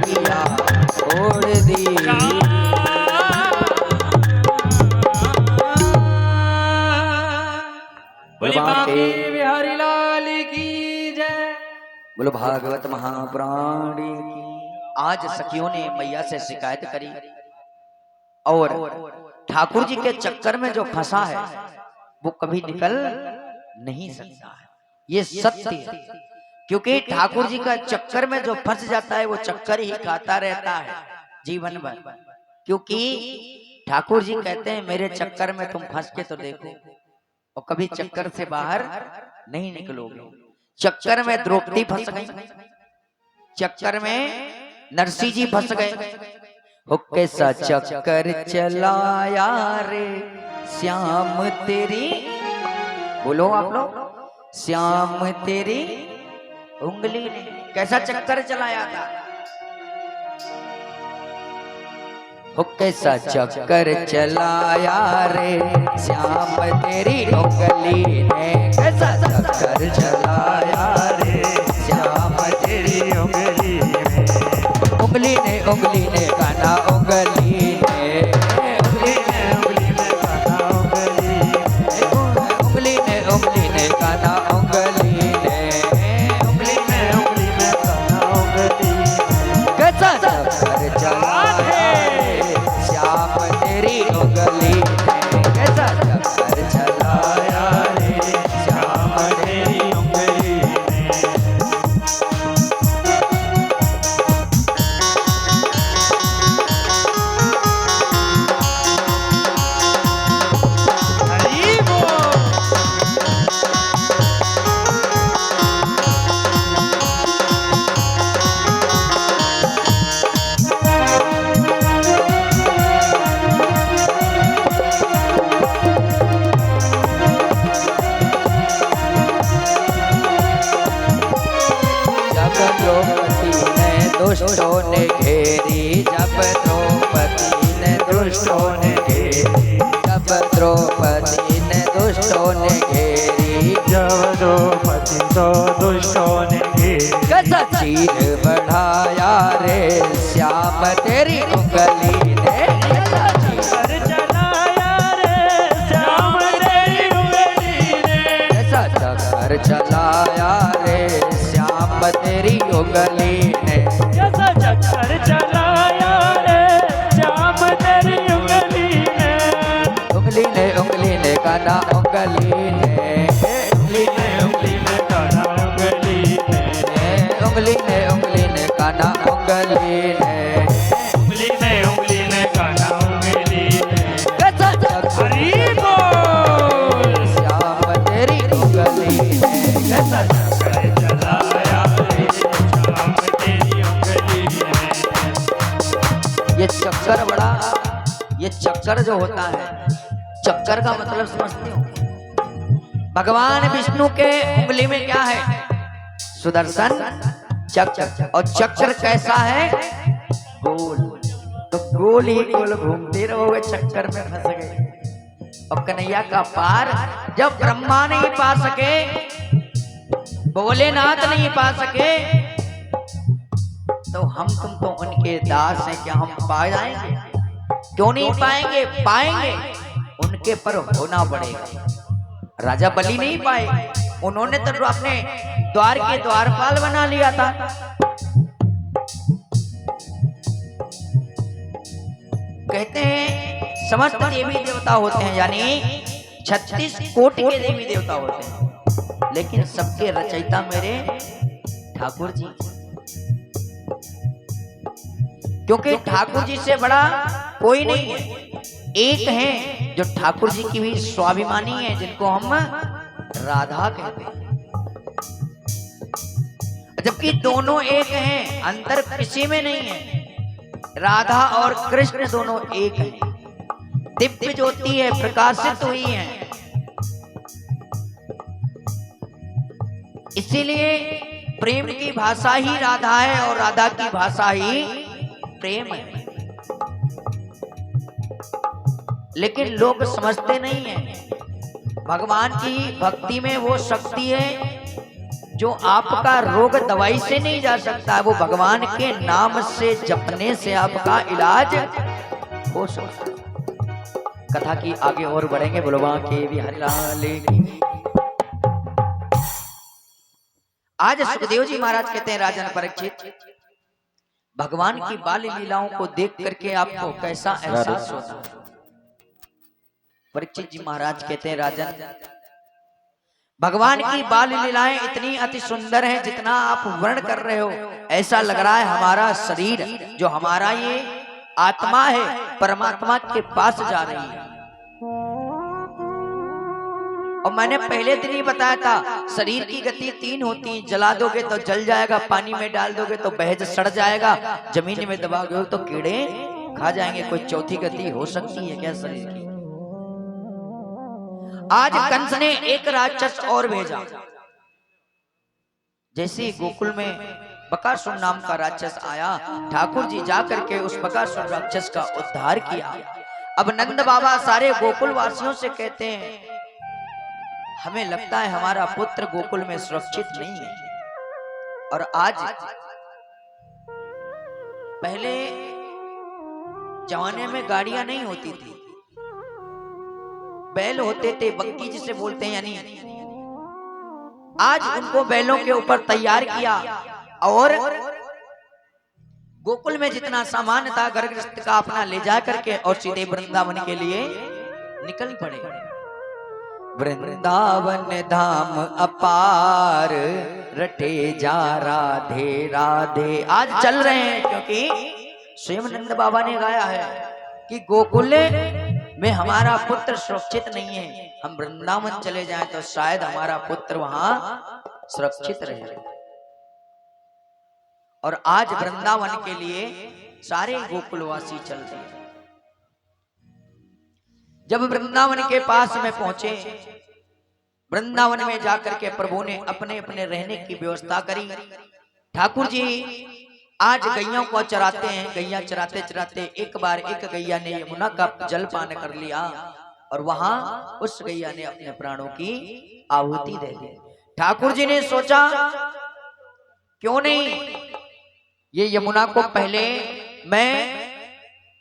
पिया छोड़ दी। बिहारी लाल की जय। बोलो भागवत महापुराण की। आज सखियों ने मैया से शिकायत करी और ठाकुर जी के चक्कर में जो फंसा है वो कभी निकल नहीं सकता है, ये सत्य है। क्योंकि ठाकुर जी का चक्कर में जो फंस जाता है वो चक्कर ही खाता रहता है जीवन भर। क्योंकि ठाकुर जी कहते हैं मेरे चक्कर में तुम फंस के तो देखो, और कभी चक्कर से बाहर नहीं निकलोगे। चक्कर में द्रौपदी फंस गई, चक्कर में नरसिंह जी फंस गए। हो कैसा चक्कर चलाया रे श्याम तेरी, बोलो आप लोग, श्याम तेरी उंगली ने कैसा चक्कर चलाया था। हो कैसा चक्कर चलाया रे श्याम तेरी उंगली ने, कैसा चक्कर चलाया रे श्याम तेरी उंगली ने, उंगली ने उंगली ने काना उंगली ने, उंगली ने उंगली ने काना उंगली ने, उंगली ने उंगली ने काना उंगली ने, उंगली ने उंगली ने काना उंगली ने, कैसा चक्कर चलाया श्याम तेरी उंगली ने, कैसा चक्कर चलाया रे श्याम तेरी उंगली ने। हरि बोल। जब द्रौपदी ने दुष्टों ने घेरी, जब द्रौपदी ने दुष्टों ने घेरी, जब द्रौपदी ने दुष्टों ने घेरी, जब द्रौपदी तो दुष्टों ने घेरी, कैसा चीर बढ़ाया रे श्याम तेरी उंगली ने, कैसा चीर चलाया रे श्याम तेरी उंगली ने, कैसा चक्कर चलाया रे श्याम तेरी उंगली ने, कैसा चक्कर चलाया रे श्याम तेरी उंगली ने, उंगली ने उंगली ने काना उंगली ने, उंगली ने उंगली ने काना उंगली ने, उंगली ने उंगली ने काना उंगली ने, उंगली ने काना उंगली ने। कैसा चक्कर हरि बोल। श्याम तेरी उंगली ने, कैसा चक्कर चलाया रे श्याम तेरी उंगली ने। ये चक्कर बड़ा, ये चक्कर जो होता है, चक्कर का मतलब समझते हो? भगवान विष्णु के उंगली में क्या है? सुदर्शन चक्र। और चक्र कैसा है? गोल। तो गोल ही गोल घूमते रहोगे, चक्कर में फंस गए। और कन्हैया का पार जब ब्रह्मा नहीं पा सके, भोलेनाथ नहीं पा सके, तो हम तुम तो उनके दास हैं, क्या हम पा जाएंगे? क्यों नहीं पाएंगे? पाएंगे, उनके पर होना पड़ेगा। राजा बलि नहीं पाए, उन्होंने तो अपने द्वार के द्वारपाल बना लिया था। कहते हैं समस्त देवी देवता होते हैं, यानी 36 कोटि के देवी देवता होते हैं, लेकिन सबके रचयिता मेरे ठाकुर जी। क्योंकि ठाकुर जी से बड़ा कोई नहीं है, एक है जो ठाकुर जी की भी स्वाभिमानी है, जिनको हम राधा कहते हैं। जबकि दोनों एक हैं, अंतर किसी में नहीं है। राधा और कृष्ण दोनों एक हैं, दिव्य ज्योति है, प्रकाशित हुई है। इसीलिए प्रेम की भाषा ही राधा है और राधा की भाषा ही प्रेम है। लेकिन लोग समझते नहीं है, भगवान की भक्ति में वो शक्ति है जो आपका रोग दवाई से नहीं जा सकता, वो भगवान के नाम से जपने से आपका इलाज हो सकता है। कथा की आगे और बढ़ेंगे। बुलवा के बिहारी लाल की। आज सुखदेव जी महाराज कहते हैं, राजन परीक्षित, भगवान की बाल लीलाओं को देख करके आपको कैसा एहसास होता है? परीक्षित जी महाराज कहते हैं, राजन, भगवान की बाल लीलाएं इतनी अति सुंदर हैं, जितना आप वर्ण कर रहे हो ऐसा लग रहा है हमारा शरीर, जो हमारा ये आत्मा है, परमात्मा के पास जा रही है। और मैंने पहले दिन ही बताया था, शरीर की गति 3 होती है। जला दोगे तो जल जाएगा, पानी में डाल दोगे तो बहज सड़ जाएगा, जमीन में दबाओगे तो कीड़े खा जाएंगे। कोई चौथी गति हो सकती है क्या शरीर की? आज कंस ने एक राक्षस और भेजा। जैसे गोकुल में बकासुर नाम का राक्षस आया, ठाकुर जी जाकर के उस बकासुर राक्षस का उद्धार किया। अब नंद बाबा सारे गोकुल वासियों से कहते हैं, हमें लगता है हमारा पुत्र गोकुल में सुरक्षित नहीं है। और आज, पहले जमाने में गाड़ियां नहीं होती थी, बैल होते थे, बग्गी जिसे बोलते हैं, यानी आज उनको बैलों के ऊपर तैयार किया और गोकुल में जितना सामान था घर गृहस्थ का अपना ले जा करके और सीधे वृंदावन के लिए निकल पड़े। वृंदावन धाम अपार रटे जा राधे राधे। आज चल रहे हैं, क्योंकि स्वयं नंद बाबा ने गाया है कि गोकुल में हमारा पुत्र सुरक्षित नहीं है, हम वृंदावन चले जाएं तो शायद हमारा पुत्र वहां सुरक्षित रहे। और आज वृंदावन के लिए सारे गोकुलवासी चल रहे हैं। जब वृंदावन के पास में पहुंचे, वृंदावन में जाकर के प्रभु ने अपने अपने रहने की व्यवस्था करी। ठाकुर जी आज गैयों को चराते हैं। गैया चराते चराते एक बार एक गैया ने यमुना का जल पान कर लिया और वहां उस गैया ने अपने प्राणों की आहुति दे दी। ठाकुर जी ने सोचा, क्यों नहीं ये यमुना को पहले मैं,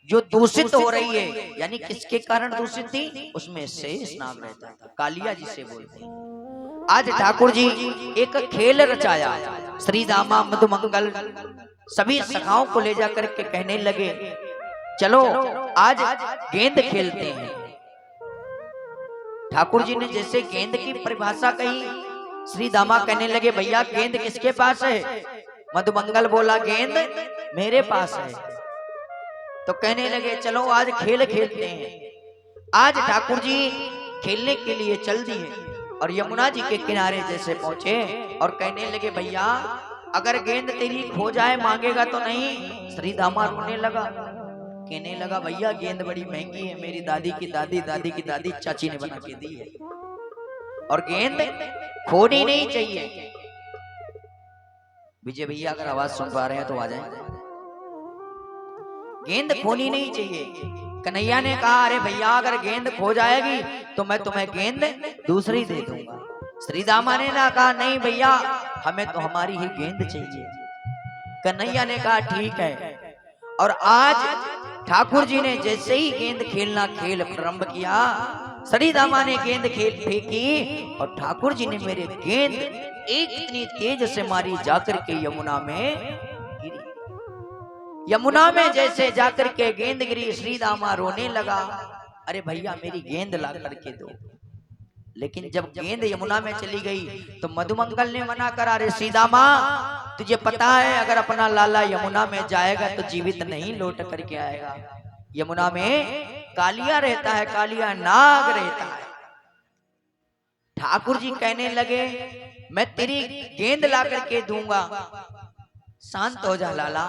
जो दूषित हो रही है, यानी किसके कारण दूषित थी, उसमें शेष नाग रहता था, कालिया जिसे बोलते हैं। आज ठाकुर जी एक खेल रचाया। श्री दामा मधुमंगल सभी सखाओं को ले जाकर के कहने लगे, चलो आज गेंद खेलते हैं। ठाकुर जी ने जैसे गेंद की परिभाषा कही, श्री दामा कहने लगे, भैया गेंद किसके पास है? मधुमंगल बोला, गेंद मेरे पास है। तो कहने लगे, चलो आज खेल खेलते हैं। आज ठाकुर जी खेलने के लिए चल दिए और यमुना जी के किनारे जैसे पहुंचे और कहने लगे, भैया अगर गेंद तेरी खो जाए मांगेगा तो नहीं? श्री दामा रोने लगा, कहने लगा, भैया गेंद बड़ी महंगी है, मेरी दादी की दादी दादी की दादी चाची ने बना के दी है और गेंद खोनी नहीं चाहिए। विजय भैया अगर आवाज सुन पा रहे हैं तो आ जाए। गेंद खोनी नहीं चाहिए। कन्हैया ने कहा, अरे भैया अगर गेंद खो जाएगी तो मैं तुम्हें गेंद दूसरी दे दूंगा। श्री दामा ने ना कहा, नहीं भैया हमें तो हमारी ही गेंद चाहिए। कन्हैया ने कहा, ठीक है। और आज ठाकुर जी ने जैसे ही गेंद खेलना खेल प्रारंभ किया, श्री दामा ने गेंद खेल फेंकी और ठाकुर जी ने मेरे गेंद एक इतनी तेज से मारी, जाकर के यमुना में गिरी। यमुना में जैसे जाकर के गेंद गिरी, श्री दामा रोने लगा, अरे भैया मेरी गेंद ला करके दो। लेकिन जब गेंद यमुना में चली गई तो मधुमंगल ने मना करा, अरे श्री दामा तुझे पता है अगर अपना लाला यमुना में जाएगा तो जीवित नहीं लौट करके आएगा। यमुना में कालिया रहता है, कालिया नाग रहता है। ठाकुर जी कहने लगे, मैं तेरी गेंद ला करके दूंगा, शांत हो जा लाला।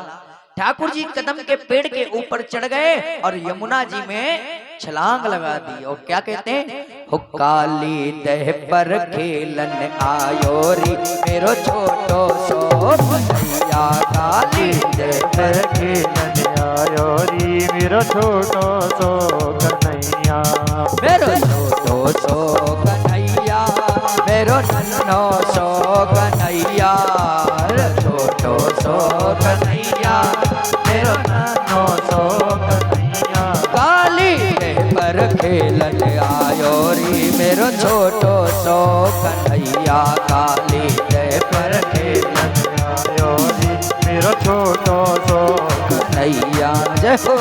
ठाकुर जी कदम के पेड़ के ऊपर चढ़ गए और यमुना जी में छलांग लगा दी। और क्या कहते हैं, हो काली दह पर खेलन आयो री मेरो छोटो सो कन्हैया। काली दह पर खेलन आयो री मेरो छोटो सो कन्हैया। मेरो छोटो सो कन्हैया, मेरो नन्नो सो कन्हैया छोटो सो कन्हैया मेरो नन्नो सो कन्हैया काली पर खेलन आयो री मेरो छोटो सो कन्हैया काली पर खेलन आयो री मेरो छोटो सो कन्हैया जय हो।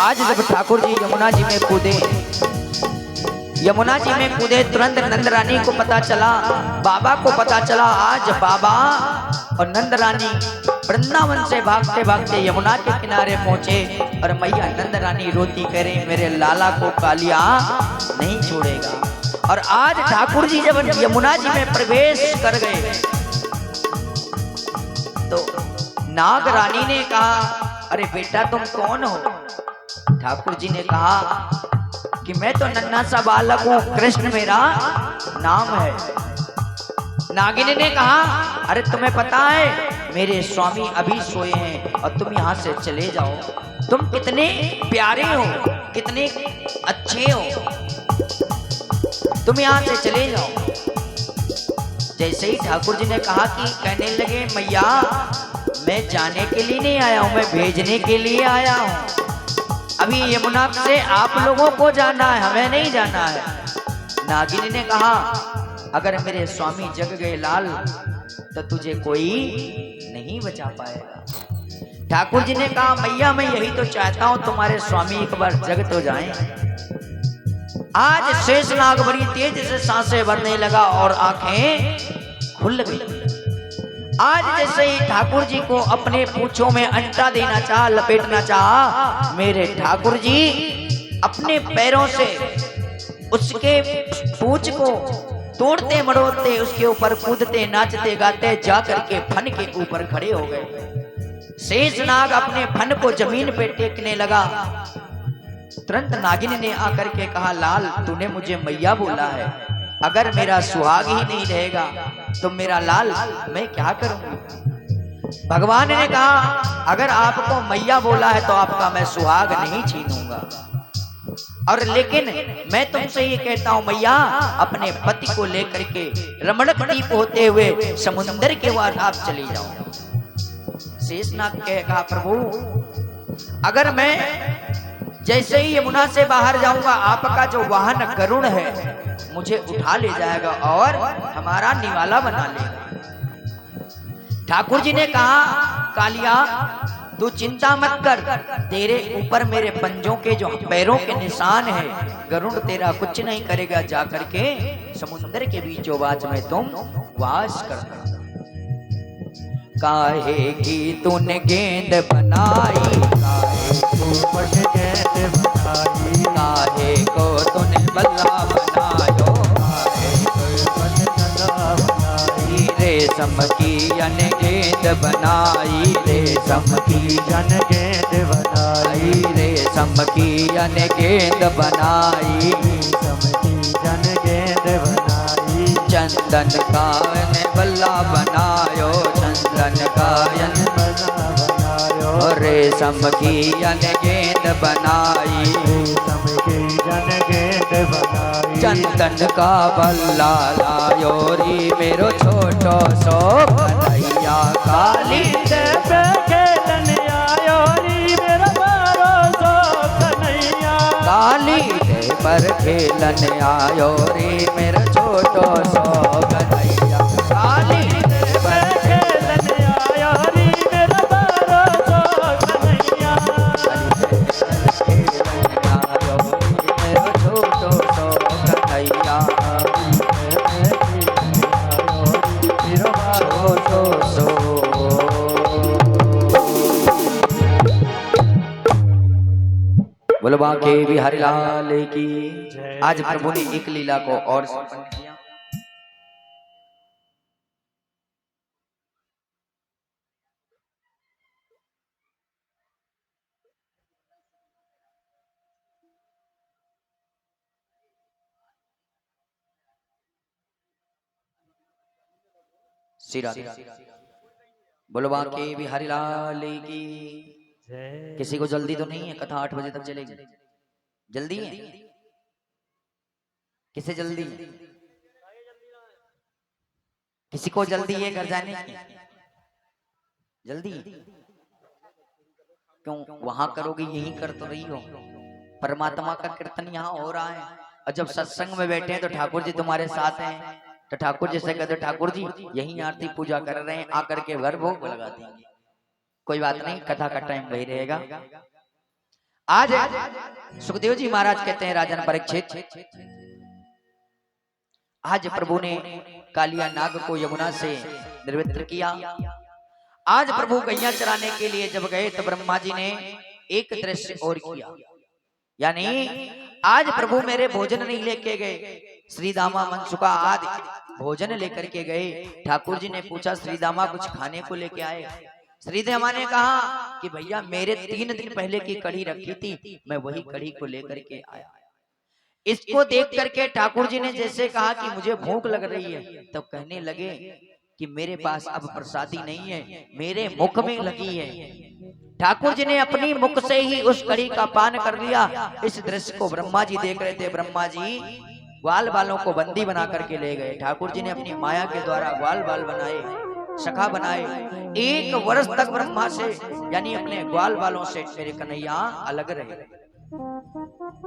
आज जब ठाकुर जी यमुना जी में कूदे, यमुना जी में कूदे, तुरंत नंद रानी को पता चला, बाबा को पता चला आज बाबा और नंद रानी वृंदावन से भागते भागते यमुना के किनारे पहुंचे और मैया नंद रानी रोती कह रही मेरे लाला को कालिया नहीं छोड़ेगा। और आज ठाकुर जी जब यमुना जी में प्रवेश कर गए तो नाग रानी ने कहा अरे बेटा तुम कौन हो? ठाकुर जी ने कहा कि मैं तो नन्हा सा बालक हूँ, कृष्ण मेरा नाम है। नागिनी ने कहा अरे तुम्हें पता है मेरे स्वामी अभी सोए हैं और तुम यहाँ से चले जाओ, तुम कितने प्यारे हो, कितने अच्छे हो, तुम यहाँ से चले जाओ। जैसे ही ठाकुर जी ने कहा कि कहने लगे मैया मैं जाने के लिए नहीं आया हूँ, मैं भेजने के लिए आया हूँ। अभी यमुना से आप लोगों को जाना है, हमें नहीं जाना है। नागिनी ने कहा अगर मेरे स्वामी जग गए लाल तो तुझे कोई नहीं बचा पाएगा। ठाकुर जी ने कहा मैया मैं यही तो चाहता हूं तुम्हारे स्वामी एक बार जग तो जाएं। आज शेषनाग बड़ी तेज से सांसें भरने लगा और आंखें खुल गई। आज जैसे ही ठाकुर जी को अपने पूंछों में अंटा देना चाहा, लपेटना चाहा, मेरे ठाकुर जी अपने पैरों से उसके पूंछ को तोड़ते मरोड़ते उसके ऊपर कूदते नाचते गाते जा करके फन के ऊपर खड़े हो गए। शेषनाग अपने फन को जमीन पे टेकने लगा। तुरंत नागिनी ने आकर के कहा लाल तूने मुझे मैया बोला है, अगर मेरा सुहाग ही नहीं रहेगा तो मेरा लाल मैं क्या करूंगी? भगवान ने कहा अगर आपको मैया बोला है तो आपका मैं सुहाग नहीं छीनूंगा, और लेकिन मैं तुमसे ये कहता हूं मैया अपने पति को लेकर के रमणक द्वीप होते हुए समुद्र के पार आप चली जाओ। शेषनाग कहा प्रभु अगर मैं जैसे ही यमुना से बाहर जाऊंगा आपका जो वाहन गरुड़ है मुझे उठा ले जाएगा और हमारा निवाला बना लेगा। ठाकुर जी ने कहा कालिया तू चिंता मत कर, तेरे ऊपर मेरे पंजों के जो पैरों के निशान है, गरुड़ तेरा कुछ नहीं करेगा, जा करके समुद्र के बीचों बाच में तुम वास करना। काहे की तूने गेंद बनाई, काहे को तूने बल्ला बनायो, रेशम की अन गेंद बनाई, रेशम की अन गेंद बनाई, रेशम की अन गेंद बनाई, रेशम की अन गेंद बनाई, चंदन का अन बल्ला बनायो, चंदन का अन बल्ला बनायो, रेशम की अन गेंद बनाई, रेशम की अन गेंद बनाई, चंदन का बल्ला लायो री मेरो छोटो सो कन्हैया, काली दे पे खेलन आयो री मेरो बारो सो कन्हैया, काली दे पर खेलन आयो री मेरो छोटो सो कन्हैया, काली दे पर खेलन आयो री मेरो बारो सो कन्हैया, खेलन आयो री मेरो छोटो सो कन्हैया, बांके बिहारी लाल की जय। आज प्रभु ने एक लीला को और संपन्न किया। श्री राधे बोलो बांके बिहारी लाल की। जय। किसी को जल्दी तो नहीं है? कथा 8 बजे तक चलेगी। जल्दी है? किसे जल्दी है? किसी को जल्दी है घर जाने की? जल्दी क्यों? वहां करोगे, यहीं कर तो रही हो। परमात्मा का कीर्तन यहाँ हो रहा है और जब सत्संग में बैठे हैं तो ठाकुर जी तुम्हारे साथ हैं। तो ठाकुर जी से कहते ठाकुर जी यहीं आरती पूजा कर रहे हैं, आकर के घर भोग लगा देंगे। कोई बात नहीं, कथा का टाइम वही रहेगा। आज सुखदेव जी महाराज कहते हैं राजन परीक्षित, आज प्रभु ने कालिया नाग को यमुना से निर्वृत्त किया। आज प्रभु गैया चराने के लिए जब गए तो ब्रह्मा जी ने एक दृश्य और किया, यानी आज प्रभु मेरे भोजन नहीं लेके गए, श्रीदामा मनसुखा आदि भोजन लेकर के गए। ठाकुर जी ने पूछा श्रीदामा कुछ खाने को लेके आए? श्रीदामा ने कहा कि भैया मेरे 3 दिन पहले की कढ़ी रखी थी, मैं वही कढ़ी को लेकर के आया। इसको देख करके ठाकुर जी ने जैसे कहा कि मुझे भूख लग रही है, तो कहने लगे कि मेरे पास अब प्रसादी नहीं है, मेरे मुख में लगी है। ठाकुर जी ने अपनी मुख से ही उस कढ़ी का पान कर लिया। इस दृश्य को ब्रह्मा जी देख रहे थे। ब्रह्मा जी ग्वाल बालों को बंदी बना करके ले गए। ठाकुर जी ने अपनी माया के द्वारा ग्वाल बाल बनाए, सखा बनाए। 1 वर्ष तक ब्रह्मा से यानी अपने ग्वाल बालों से मेरे कन्हैया अलग रहे।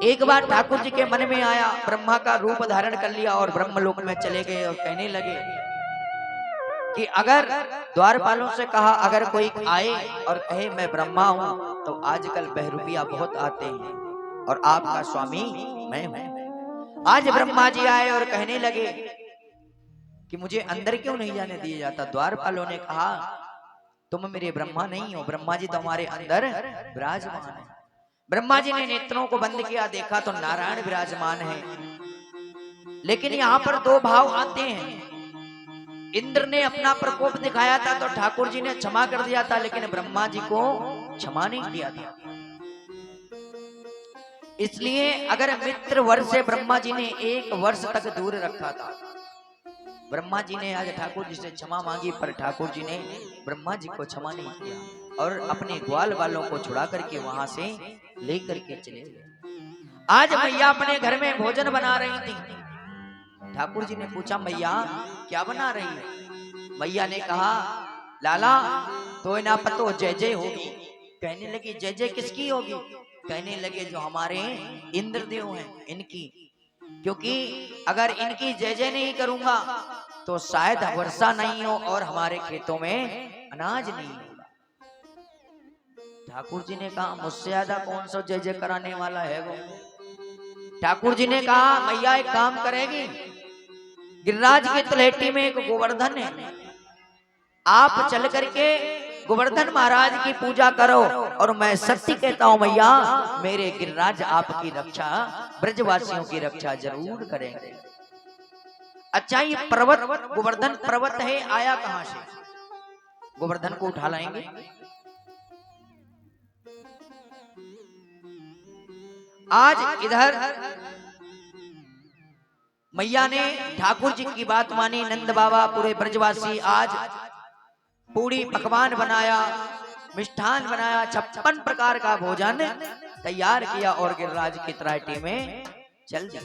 एक बार ठाकुर जी के मन में आया, ब्रह्मा का रूप धारण कर लिया और ब्रह्मलोक में चले गए और कहने लगे कि अगर द्वारपालों से कहा अगर कोई आए और कहे मैं ब्रह्मा हूं, तो आजकल बहरूपिया बहुत आते हैं और आपका स्वामी मैं हूं। आज ब्रह्मा जी आए और कहने लगे कि मुझे अंदर क्यों नहीं जाने दिया जाता? द्वारपालों ने कहा तुम मेरे ब्रह्मा नहीं हो, ब्रह्मा जी तुम्हारे अंदर विराजमान है। ब्रह्मा जी ने नेत्रों को बंद किया, देखा तो नारायण विराजमान है। लेकिन यहाँ पर 2 भाव आते हैं। इंद्र ने अपना प्रकोप दिखाया था तो ठाकुर जी ने क्षमा कर दिया था, लेकिन ब्रह्मा जी को क्षमा नहीं किया था। इसलिए अगर मित्र वर्ष से ब्रह्मा जी ने 1 वर्ष तक दूर रखा था। ब्रह्मा जी ने आज ठाकुर जी से क्षमा मांगी, पर ठाकुर जी ने ब्रह्मा जी को क्षमा नहीं किया और अपने ग्वाल वालों को छुड़ा करके वहां से लेकर के चले गए। आज मैया अपने घर में भोजन बना रही थी। ठाकुर जी ने पूछा मैया क्या बना रही है? मैया ने कहा लाला तो ना पतो जय जय होगी। कहने लगी जय जय किसकी होगी? कहने लगे जो हमारे इंद्रदेव हैं इनकी, क्योंकि अगर इनकी जय जय नहीं करूंगा तो शायद वर्षा नहीं हो और हमारे खेतों में अनाज नहीं होगा। ठाकुर जी ने कहा मुझसे ज्यादा कौन सा जय जय कराने वाला है वो? ठाकुर जी ने कहा मैया एक काम करेगी, गिरिराज की तलहटी में एक गोवर्धन है, आप चल करके गोवर्धन महाराज की पूजा करो और मैं सत्य कहता हूं मैया मेरे गिरिराज आपकी रक्षा, ब्रजवासियों की रक्षा जरूर करेंगे। अच्छा ये पर्वत गोवर्धन पर्वत है, आया कहां से? गोवर्धन को उठा लाएंगे। आज इधर मैया ने ठाकुर जी की बात मानी। नंद बाबा पूरे ब्रजवासी आज पूरी पकवान बनाया, मिष्ठान बनाया, 56 प्रकार का भोजन तैयार किया और गिरिराज की तराटी में चल दिया।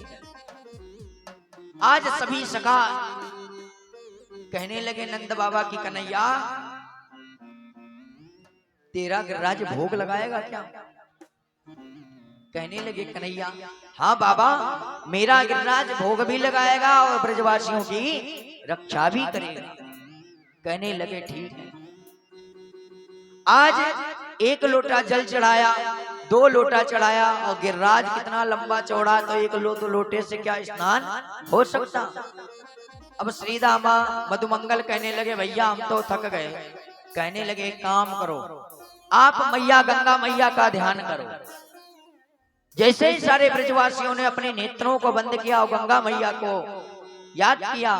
आज सभी सखा कहने लगे नंद बाबा की कन्हैया तेरा गिरिराज भोग लगाएगा क्या? कहने लगे कन्हैया हाँ बाबा मेरा गिरिराज भोग भी लगाएगा और ब्रजवासियों की रक्षा भी करेगा। कहने लगे ठीक है। आज 1 लोटा जल चढ़ाया, 2 लोटा चढ़ाया और गिरिराज कितना लंबा चौड़ा, तो 1 लोटे से क्या स्नान हो सकता? अब श्रीदामा मधुमंगल कहने लगे भैया हम तो थक गए। कहने लगे काम करो आप मैया गंगा मैया का ध्यान करो, जैसे ही सारे ब्रजवासियों ने अपने नेत्रों को बंद किया और गंगा मैया को याद किया,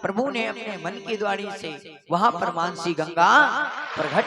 प्रभु ने अपने मन की द्वारी से वहां पर मानसी गंगा प्रकट